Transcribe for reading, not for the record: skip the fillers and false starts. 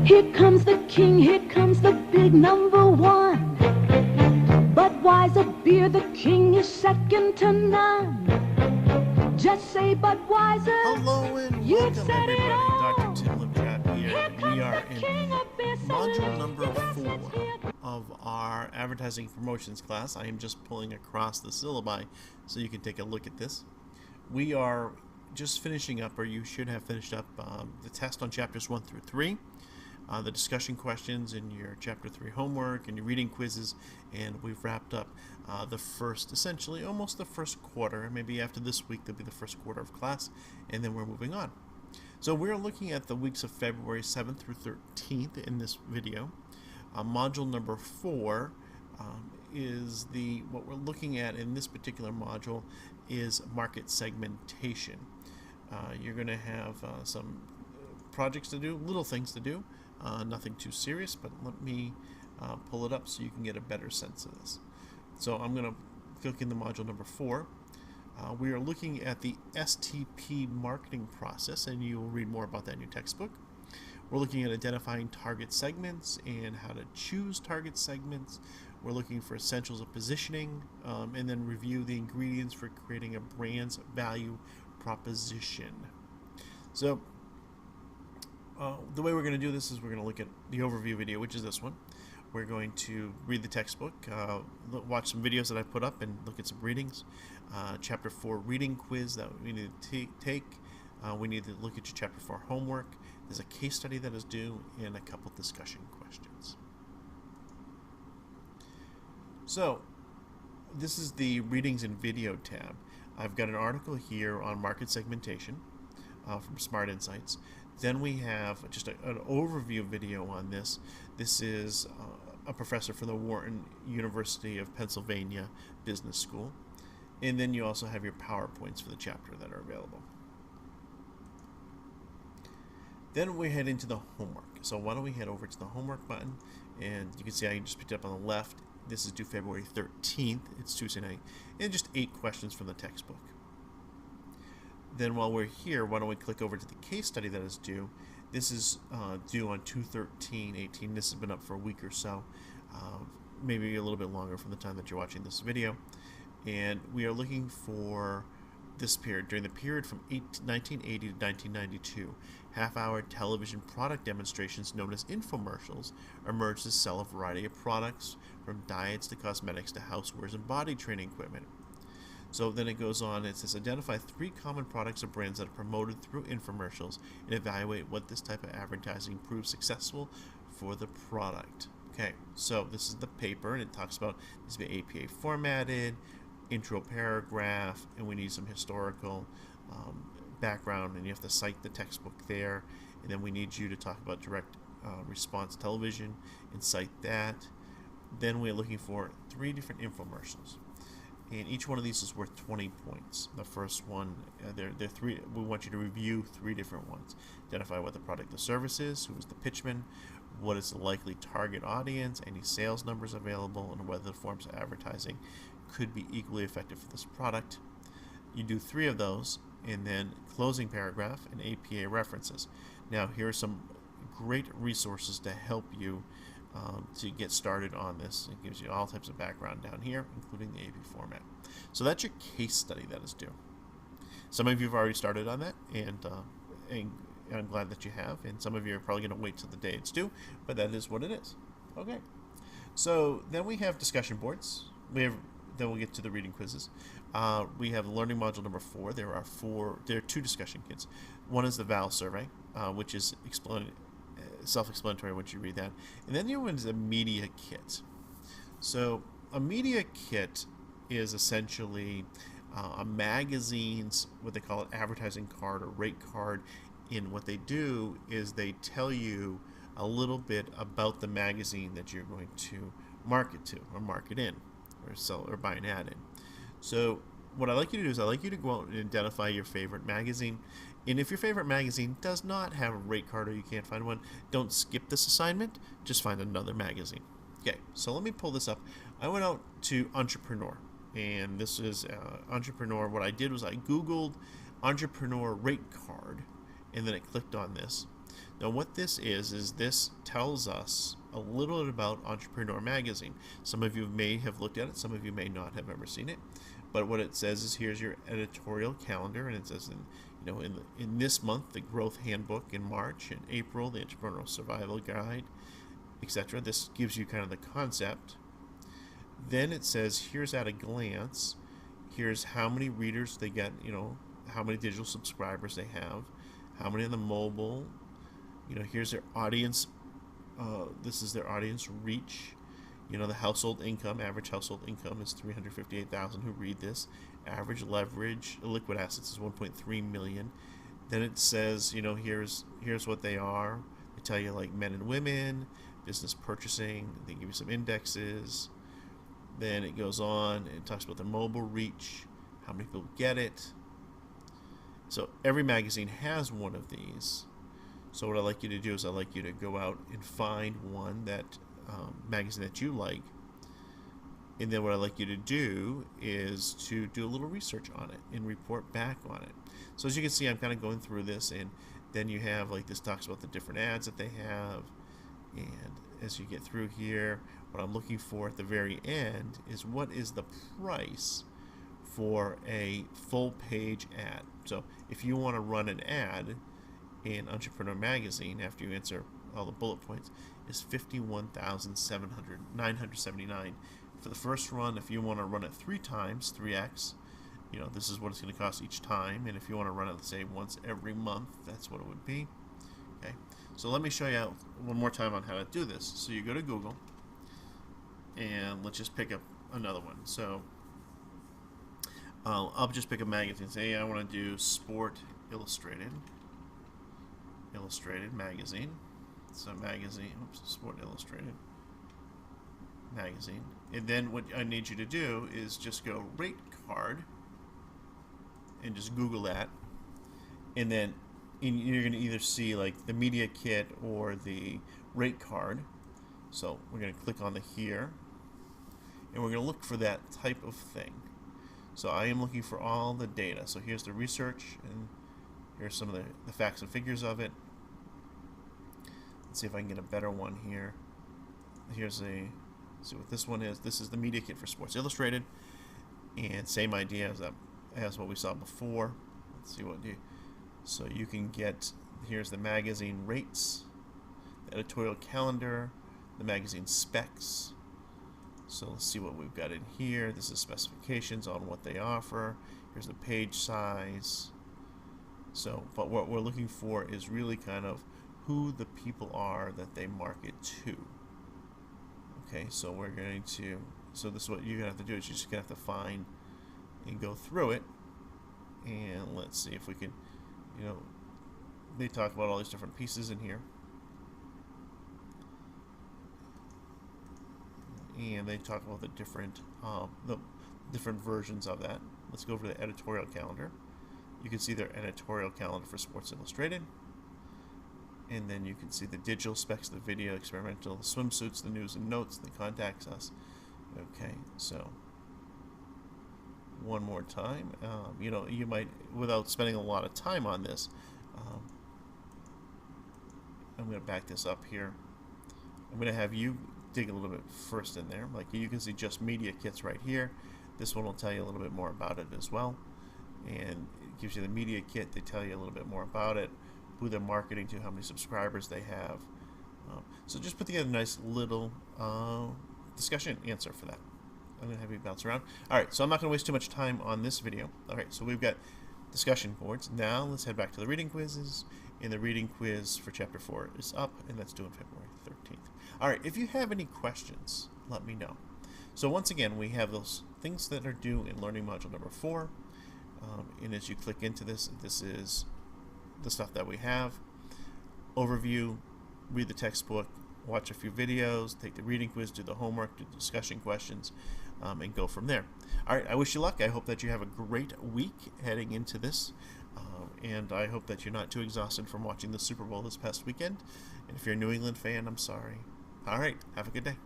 Here comes the king, here comes the big number one. Budweiser beer, the king is second to none. Just say Budweiser. Hello and welcome everybody. Dr. Tim Lipchat here. We are in module number 4 of our advertising promotions class. I am just pulling across the syllabi so you can take a look at this. We are just finishing up, or you should have finished up, the test on chapters 1 through 3. The discussion questions in your chapter 3 homework and your reading quizzes, and we've wrapped up the first, essentially almost the first quarter. Maybe after this week there'll be the first quarter of class, and then we're moving on. So we're looking at the weeks of February 7th through 13th in this video. Module number 4 is what we're looking at in this particular module is market segmentation. You're going to have some projects to do, little things to do. Nothing too serious, but let me pull it up so you can get a better sense of this. So I'm going to click in the module number 4. We are looking at the STP marketing process, and you will read more about that in your textbook. We're looking at identifying target segments and how to choose target segments. We're looking for essentials of positioning, and then review the ingredients for creating a brand's value proposition. So the way we're going to do this is we're going to look at the overview video, which is this one. We're going to read the textbook, watch some videos that I put up, and look at some readings. Chapter 4 reading quiz that we need to take. We need to look at your chapter 4 homework. There's a case study that is due and a couple discussion questions. So this is the readings and video tab. I've got an article here on market segmentation from Smart Insights. Then we have just an overview video on this. This is a professor from the Wharton University of Pennsylvania Business School. And then you also have your PowerPoints for the chapter that are available. Then we head into the homework. So why don't we head over to the homework button, and you can see I just picked it up on the left. This is due February 13th. It's Tuesday night. And just 8 questions from the textbook. Then while we're here, why don't we click over to the case study that is due. This is due on 2/13/18. This has been up for a week or so, maybe a little bit longer from the time that you're watching this video. And we are looking for this period. During the period from 1980 to 1992, half-hour television product demonstrations known as infomercials emerged to sell a variety of products, from diets to cosmetics to housewares and body training equipment. So then it goes on, it says identify 3 common products or brands that are promoted through infomercials and evaluate what this type of advertising proves successful for the product. Okay, so this is the paper, and it talks about this be APA formatted, intro paragraph, and we need some historical background, and you have to cite the textbook there, and then we need you to talk about direct response television and cite that. Then we're looking for 3 different infomercials. And each one of these is worth 20 points. The first one, they're 3. We want you to review 3 different ones. Identify what the product or service is, who is the pitchman, what is the likely target audience, any sales numbers available, and whether the forms of advertising could be equally effective for this product. You do 3 of those, and then closing paragraph and APA references. Now here are some great resources to help you to get started on this. It gives you all types of background down here, including the AP format. So that's your case study that is due. Some of you have already started on that, and I'm glad that you have, and some of you are probably going to wait till the day it's due, but that is what it is. Okay. So then we have discussion boards. Then we'll get to the reading quizzes. We have learning module number 4. There are 2 discussion kits. One is the VAL survey, which is self-explanatory once you read that. And then the other one is a media kit. So a media kit is essentially a magazine's, what they call it, advertising card or rate card. And what they do is they tell you a little bit about the magazine that you're going to market to, or market in, or sell or buy an ad in. So what I like you to do is I like you to go out and identify your favorite magazine. And if your favorite magazine does not have a rate card or you can't find one, don't skip this assignment. Just find another magazine. Okay, so let me pull this up. I went out to Entrepreneur, and this is Entrepreneur. What I did was I Googled Entrepreneur rate card, and then I clicked on this. Now what this is this tells us a little bit about Entrepreneur Magazine. Some of you may have looked at it, some of you may not have ever seen it. But what it says is here's your editorial calendar, and it says in this month the Growth Handbook, in March, in April the Entrepreneurial Survival Guide, etc. This gives you kind of the concept. Then it says here's at a glance, here's how many readers they get, how many digital subscribers they have, how many on the mobile, here's their audience. This is their audience reach. The household income, average household income is 358,000 who read this. Average leverage, liquid assets is 1.3 million. Then it says, here's what they are. They tell you like men and women, business purchasing. They give you some indexes. Then it goes on and it talks about the mobile reach, how many people get it. So every magazine has one of these. So what I'd like you to do is I'd like you to go out and find one that magazine that you like, and then what I'd like you to do is to do a little research on it and report back on it. So as you can see, I'm kind of going through this, and then you have like this talks about the different ads that they have, and as you get through here, what I'm looking for at the very end is what is the price for a full page ad. So if you want to run an ad in Entrepreneur Magazine after you answer all the bullet points, is $51,979 for the first run. If you want to run it 3 times, 3x, this is what it's going to cost each time. And if you want to run it, say, once every month, that's what it would be. Okay, so let me show you one more time on how to do this. So you go to Google, and let's just pick up another one. So I'll just pick a magazine. Say I want to do Sport Illustrated magazine. So Sport Illustrated magazine. And then what I need you to do is just go rate card and just Google that. And then you're going to either see like the media kit or the rate card. So we're going to click on the here, and we're going to look for that type of thing. So I am looking for all the data. So here's the research, and here's some of the facts and figures of it. Let's see if I can get a better one here. Let's see what this one is. This is the media kit for Sports Illustrated, and same idea as what we saw before. Let's see so you can get, here's the magazine rates, the editorial calendar, the magazine specs. So let's see what we've got in here. This is specifications on what they offer. Here's the page size. So, but what we're looking for is really kind of who the people are that they market to. Okay, so we're going to, this is what you're going to have to do, is you're just going to have to find and go through it, and let's see if we can, they talk about all these different pieces in here, and they talk about the different versions of that. Let's go over to the editorial calendar. You can see their editorial calendar for Sports Illustrated. And then you can see the digital specs, the video, experimental, the swimsuits, the news and notes, the contacts us. Okay, so one more time. You might, without spending a lot of time on this, I'm going to back this up here. I'm going to have you dig a little bit first in there. Like you can see just media kits right here. This one will tell you a little bit more about it as well. And it gives you the media kit. They tell you a little bit more about it, who they're marketing to, how many subscribers they have. So just put together a nice little discussion answer for that. I'm going to have you bounce around. Alright, so I'm not going to waste too much time on this video. Alright, so we've got discussion boards. Now let's head back to the reading quizzes. And the reading quiz for Chapter 4 is up, and that's due on February 13th. Alright, if you have any questions, let me know. So once again, we have those things that are due in Learning Module number 4. And as you click into this, this is the stuff that we have. Overview, read the textbook, watch a few videos, take the reading quiz, do the homework, do the discussion questions, and go from there. Alright, I wish you luck. I hope that you have a great week heading into this. And I hope that you're not too exhausted from watching the Super Bowl this past weekend. And if you're a New England fan, I'm sorry. Alright, have a good day.